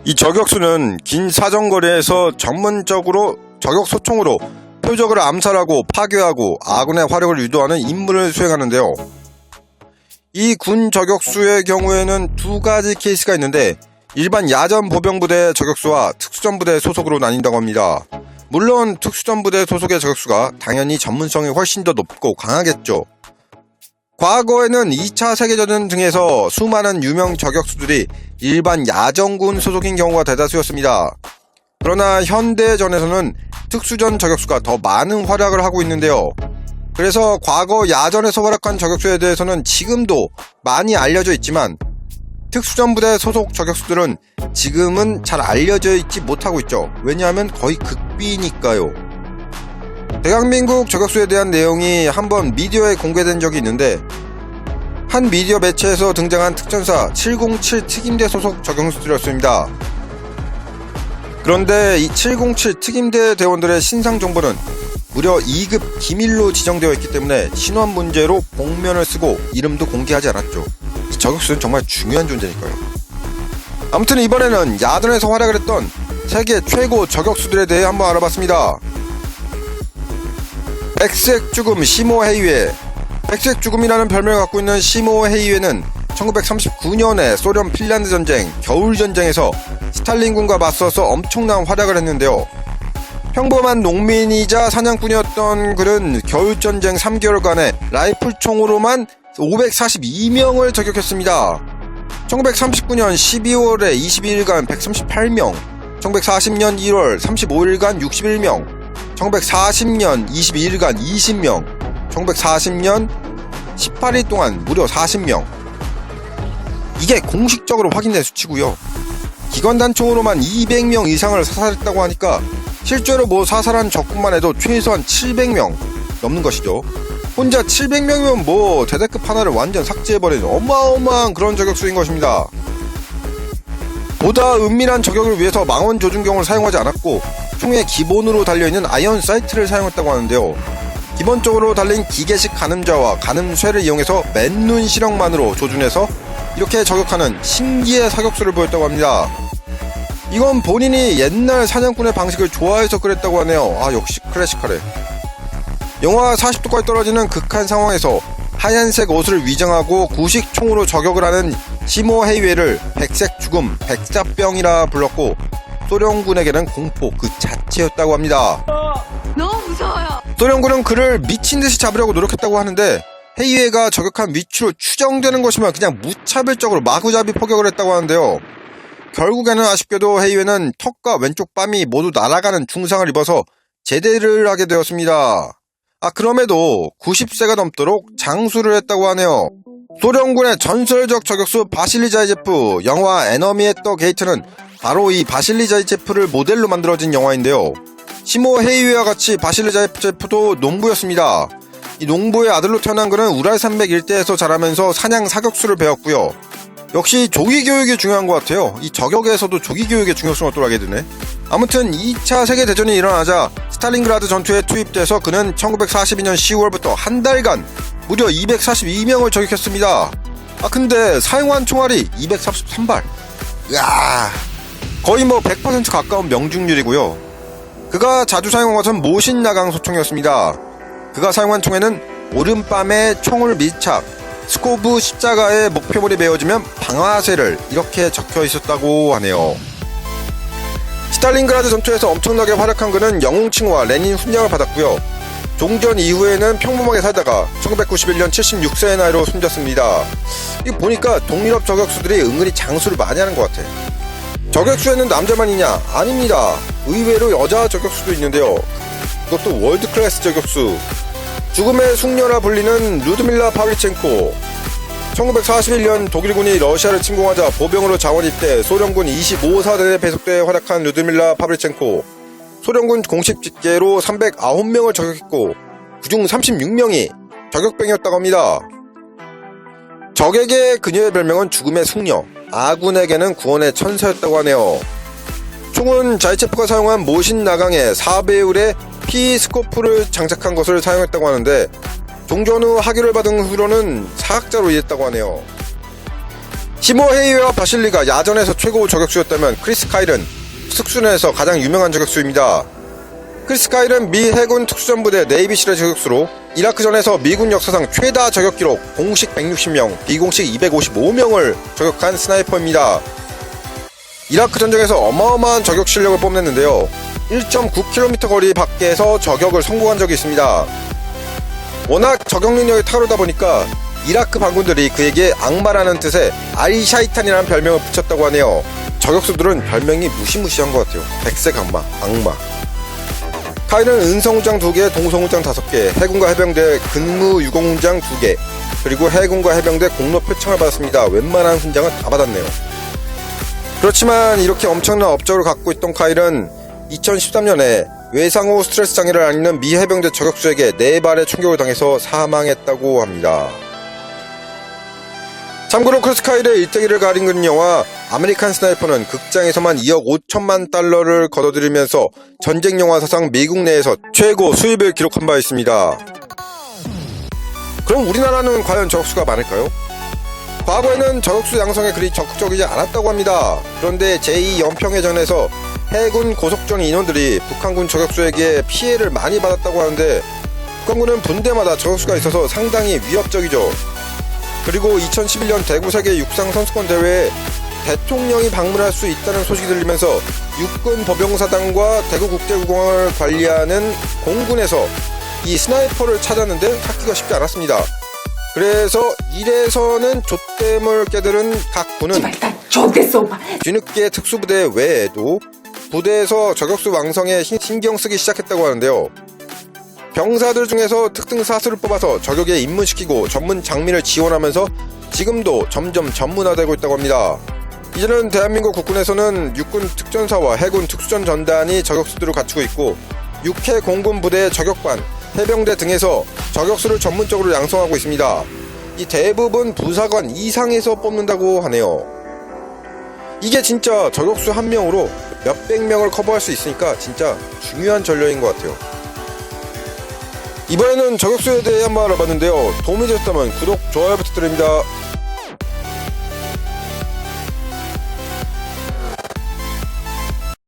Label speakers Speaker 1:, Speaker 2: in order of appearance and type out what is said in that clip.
Speaker 1: 이 저격수는 긴 사정거리에서 전문적으로 저격 소총으로 표적을 암살하고 파괴하고 아군의 화력을 유도하는 임무를 수행하는데요. 이 군 저격수의 경우에는 두 가지 케이스가 있는데 일반 야전 보병부대 저격수와 특수전부대 소속으로 나뉜다고 합니다. 물론 특수전부대 소속의 저격수가 당연히 전문성이 훨씬 더 높고 강하겠죠. 과거에는 2차 세계대전 등에서 수많은 유명 저격수들이 일반 야전군 소속인 경우가 대다수였습니다. 그러나 현대전에서는 특수전 저격수가 더 많은 활약을 하고 있는데요. 그래서 과거 야전에서 활약한 저격수에 대해서는 지금도 많이 알려져 있지만 특수전부대 소속 저격수들은 지금은 잘 알려져 있지 못하고 있죠. 왜냐하면 거의 극비니까요. 대한민국 저격수에 대한 내용이 한번 미디어에 공개된 적이 있는데 한 미디어 매체에서 등장한 특전사 707 특임대 소속 저격수들이었습니다. 그런데 이 707 특임대 대원들의 신상 정보는 무려 2급 기밀로 지정되어 있기 때문에 신원 문제로 복면을 쓰고 이름도 공개하지 않았죠. 저격수는 정말 중요한 존재니까요. 아무튼 이번에는 야전에서 활약을 했던 세계 최고 저격수들에 대해 한번 알아봤습니다. 백색 죽음 시모 헤이웨. 백색 죽음이라는 별명을 갖고 있는 시모 헤이웨는 1939년에 소련 핀란드 전쟁, 겨울 전쟁에서 스탈린군과 맞서서 엄청난 활약을 했는데요. 평범한 농민이자 사냥꾼이었던 그는 겨울 전쟁 3개월간에 라이플총으로만 542명을 저격했습니다. 1939년 12월에 22일간 138명, 1940년 1월 35일간 61명, 1940년 22일간 20명, 1940년 18일 동안 무려 40명. 이게 공식적으로 확인된 수치고요. 기관단총으로만 200명 이상을 사살했다고 하니까 실제로 사살한 적군만 해도 최소한 700명 넘는 것이죠. 혼자 700명이면 대대급 하나를 완전 삭제해버린 어마어마한 그런 저격수인 것입니다. 보다 은밀한 저격을 위해서 망원 조준경을 사용하지 않았고 총에 기본으로 달려있는 아이언 사이트를 사용했다고 하는데요. 기본적으로 달린 기계식 가늠자와 가늠쇠를 이용해서 맨눈 시력만으로 조준해서 이렇게 저격하는 신기의 사격수를 보였다고 합니다. 이건 본인이 옛날 사냥꾼의 방식을 좋아해서 그랬다고 하네요. 역시 클래식하래. 영하 40도까지 떨어지는 극한 상황에서 하얀색 옷을 위장하고 구식 총으로 저격을 하는 시모 헤이웨를 백색 죽음, 백사병이라 불렀고 소련군에게는 공포 그 자체였다고 합니다.
Speaker 2: 너무 무서워요.
Speaker 1: 소련군은 그를 미친듯이 잡으려고 노력했다고 하는데 헤이웨가 저격한 위치로 추정되는 것이면 그냥 무차별적으로 마구잡이 포격을 했다고 하는데요. 결국에는 아쉽게도 헤이웨는 턱과 왼쪽 뺨이 모두 날아가는 중상을 입어서 제대를 하게 되었습니다. 그럼에도 90세가 넘도록 장수를 했다고 하네요. 소련군의 전설적 저격수 바실리 자이제프, 영화 에너미 앳 더 게이트는 바로 이 바실리 자이제프를 모델로 만들어진 영화인데요. 시모 헤이웨와 같이 바실리 자이제프도 농부였습니다. 이 농부의 아들로 태어난 그는 우랄산맥 일대에서 자라면서 사냥 사격수를 배웠고요. 역시 조기교육이 중요한 것 같아요. 이 저격에서도 조기교육의 중요성을 또 알게 되네. 아무튼 2차 세계대전이 일어나자 스탈린그라드 전투에 투입돼서 그는 1942년 10월부터 한 달간 무려 242명을 저격했습니다. 근데 사용한 총알이 243발. 으아, 거의 100% 가까운 명중률이고요. 그가 자주 사용한 것은 모신나강 소총이었습니다. 그가 사용한 총에는 오른밤에 총을 밀착, 스코브 십자가에 목표물이 메어지면 방아쇠를 이렇게 적혀 있었다고 하네요. 스탈린그라드 전투에서 엄청나게 활약한 그는 영웅칭호와 레닌 훈장을 받았고요. 종전 이후에는 평범하게 살다가 1991년 76세의 나이로 숨졌습니다. 이거 보니까 동유럽 저격수들이 은근히 장수를 많이 하는 것 같아. 저격수에는 남자만 있냐? 아닙니다. 의외로 여자 저격수도 있는데요. 그것도 월드클래스 저격수. 죽음의 숙녀라 불리는 루드밀라 파블리첸코. 1941년 독일군이 러시아를 침공하자 보병으로 자원 입대 소련군 25사단에 배속돼 활약한 루드밀라 파블리첸코. 소련군 공식 집계로 309명을 저격했고 그중 36명이 저격병이었다고 합니다. 적에게 그녀의 별명은 죽음의 숙녀, 아군에게는 구원의 천사였다고 하네요. 총은 자이체프가 사용한 모신 나강에 4배율의 피스코프를 장착한 것을 사용했다고 하는데 종전 후 학위를 받은 후로는 사학자로 일했다고 하네요. 티모 헤이웨와 바실리가 야전에서 최고 저격수였다면 크리스 카일은 특수전에서 가장 유명한 저격수입니다. 크리스 카일은 미 해군 특수전부대 네이비실의 저격수로 이라크전에서 미군 역사상 최다 저격 기록 공식 160명, 비공식 255명을 저격한 스나이퍼입니다. 이라크 전쟁에서 어마어마한 저격 실력을 뽐냈는데요. 1.9km 거리 밖에서 저격을 성공한 적이 있습니다. 워낙 저격 능력이 탁월하다 보니까 이라크 반군들이 그에게 악마라는 뜻의 알샤이탄이라는 별명을 붙였다고 하네요. 저격수들은 별명이 무시무시한 것 같아요. 백색 악마, 악마. 카일은 은성훈장 2개, 동성훈장 5개, 해군과 해병대 근무 유공훈장 2개, 그리고 해군과 해병대 공로 표창을 받았습니다. 웬만한 훈장은 다 받았네요. 그렇지만 이렇게 엄청난 업적을 갖고 있던 카일은 2013년에 외상후 스트레스 장애를 앓는 미 해병대 저격수에게 4발의 총격을 당해서 사망했다고 합니다. 참고로 크리스 카일의 일대기를 가린 그린 영화 아메리칸 스나이퍼는 극장에서만 2억 5천만 달러를 거둬들이면서 전쟁 영화 사상 미국 내에서 최고 수입을 기록한 바 있습니다. 그럼 우리나라는 과연 저격수가 많을까요? 과거에는 저격수 양성에 그리 적극적이지 않았다고 합니다. 그런데 제2연평해전에서 해군 고속정 인원들이 북한군 저격수에게 피해를 많이 받았다고 하는데 북한군은 분대마다 저격수가 있어서 상당히 위협적이죠. 그리고 2011년 대구 세계 육상 선수권 대회에 대통령이 방문할 수 있다는 소식이 들리면서 육군 법영사단과 대구국제국공항을 관리하는 공군에서 이 스나이퍼를 찾았는데 찾기가 쉽지 않았습니다. 그래서 이래서는 좆댐을 깨달은 각 군은 뒤늦게 특수부대 외에도 부대에서 저격수 왕성에 신경 쓰기 시작했다고 하는데요. 병사들 중에서 특등 사수를 뽑아서 저격에 입문시키고 전문 장비를 지원하면서 지금도 점점 전문화되고 있다고 합니다. 이제는 대한민국 국군에서는 육군 특전사와 해군 특수전 전단이 저격수들을 갖추고 있고 육해 공군 부대 저격반, 해병대 등에서 저격수를 전문적으로 양성하고 있습니다. 이 대부분 부사관 이상에서 뽑는다고 하네요. 이게 진짜 저격수 한 명으로 몇백 명을 커버할 수 있으니까 진짜 중요한 전력인 것 같아요. 이번에는 저격수에 대해 한번 알아봤는데요. 도움이 되셨다면 구독, 좋아요 부탁드립니다.